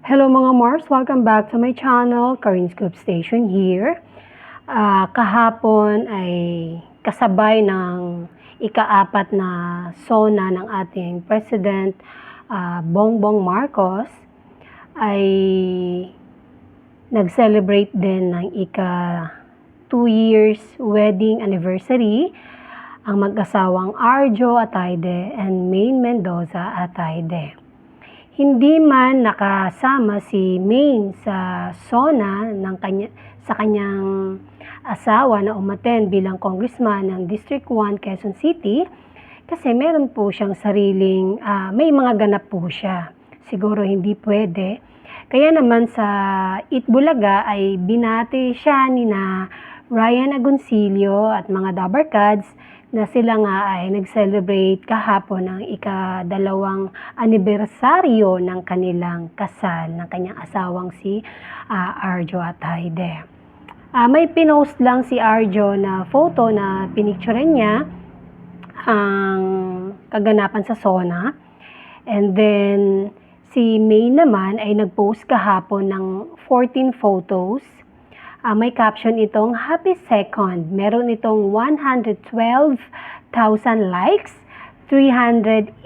Hello mga Mars, welcome back to my channel, Karin Scoop Station here. Kahapon ay kasabay ng ika-4 na SONA ng ating President Bongbong Marcos ay nag-celebrate din ng ika-2 years wedding anniversary ang mag-asawang Arjo Atayde and Maine Mendoza Atayde. Hindi man nakasama si Maine sa SONA sa kanyang asawa na umattend bilang congressman ng District 1 Quezon City kasi meron po siyang sariling, may mga ganap po siya. Siguro hindi pwede. Kaya naman sa Itbulaga ay binati siya ni na Ryan Agoncillo at mga Dabarkads na sila nga ay nag-celebrate kahapon ng ika-2 anibersaryo ng kanilang kasal ng kanyang asawang si Arjo Atayde. May pinost lang si Arjo na photo na pinicturean niya ang kaganapan sa SONA. And then si May naman ay nag-post kahapon ng 14 photos. May caption itong Happy Second. Meron itong 112,000 likes, 383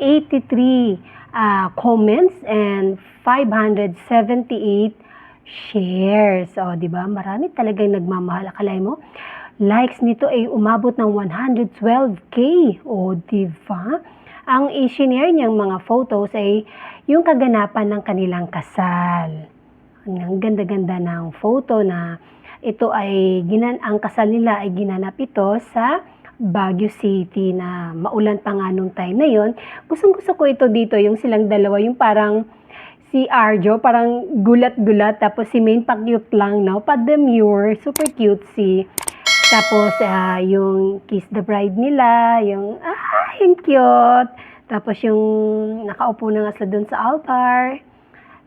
comments, and 578 shares. O, di ba? Marami talagang nagmamahal. Akalay mo, likes nito ay umabot ng 112K. O, di ba? Ang i-share niyang mga photos ay yung kaganapan ng kanilang kasal. Ang ganda-ganda ng photo na ito ay ang kasal nila ay ginanap ito sa Baguio City na maulan pa nga nung time na yon. Gustong-gusto ko ito dito, yung silang dalawa, yung parang si Arjo, parang gulat-gulat, tapos si Maine pa-cute lang, no? Pa-demure, super cutesy. Tapos yung kiss the bride nila, yung cute. Tapos yung nakaupo na nga sila dun sa altar.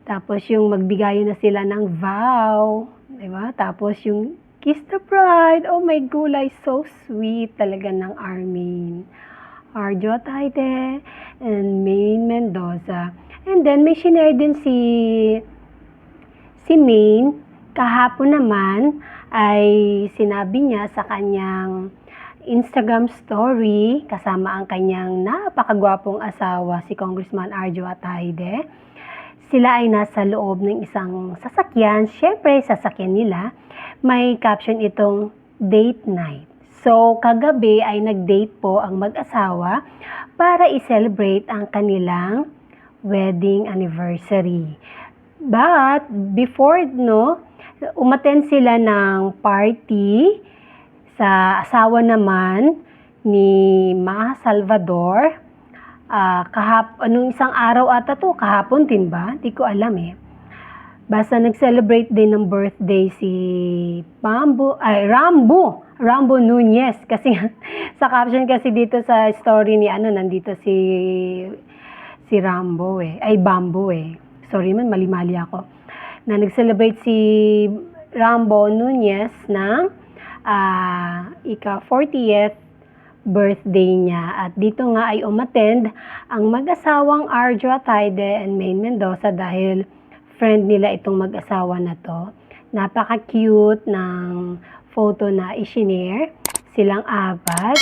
Tapos yung magbigayan na sila ng vow. Diba? Tapos yung kiss the bride. Oh my gulay, so sweet talaga ng Armin. Arjo Atayde and Maine Mendoza. And then may shinare din si Maine. Kahapon naman ay sinabi niya sa kanyang Instagram story kasama ang kanyang napakagwapong asawa si Congressman Arjo Atayde. Sila ay nasa loob ng isang sasakyan. Siyempre, sasakyan nila. May caption itong date night. So, kagabi ay nag-date po ang mag-asawa para i-celebrate ang kanilang wedding anniversary. But, before, umattend sila ng party sa asawa naman ni Ma Salvador. Anong isang araw ata to, kahapon din ba? Di ko alam eh. Basta nag-celebrate din ng birthday si Rambo Nunez. Kasi sa caption kasi dito sa story ni nandito si Rambo eh. Ay, Bambo eh. Sorry man, mali-mali ako. Na nag-celebrate si Rambo Nunez ng ika-40th birthday niya. At dito nga ay umattend ang mag-asawang Arjo Atayde and Maine Mendoza dahil friend nila itong mag-asawa na to. Napaka-cute ng photo na i-share. Silang apat.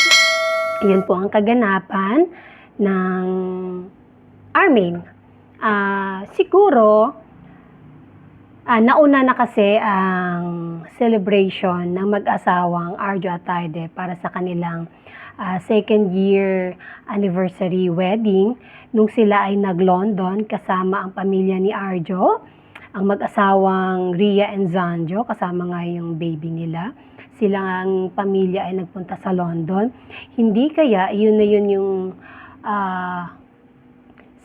Yan po ang kaganapan ng Armin. Siguro, nauna na kasi ang celebration ng mag-asawang Arjo Atayde para sa kanilang second year anniversary wedding nung sila ay nag-London kasama ang pamilya ni Arjo, ang mag-asawang Ria and Zanjo, kasama nga yung baby nila. Sila ang pamilya ay nagpunta sa London. Hindi kaya yun na yun yung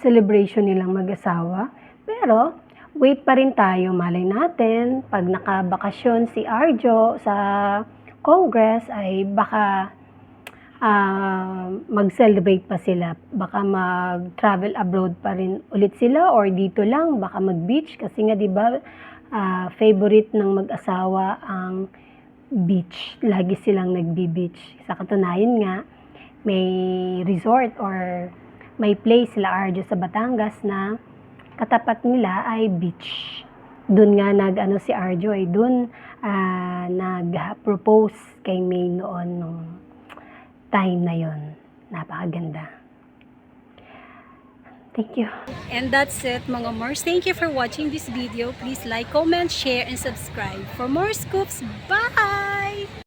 celebration nilang mag-asawa. Pero wait pa rin tayo, malay natin pag nakabakasyon si Arjo sa Congress ay baka mag-celebrate pa sila. Baka mag-travel abroad pa rin ulit sila or dito lang, baka mag-beach kasi nga 'di ba favorite ng mag-asawa ang beach. Lagi silang nagbi-beach. Sa katunayan nga may resort or may place sila Arjo sa Batangas na katapat nila ay beach. Doon nga nag-ano si Arjo ay doon nag-propose kay May noon nung time na yon. Napakaganda. Thank you. And that's it mga Mars. Thank you for watching this video. Please like, comment, share, and subscribe for more scoops. Bye!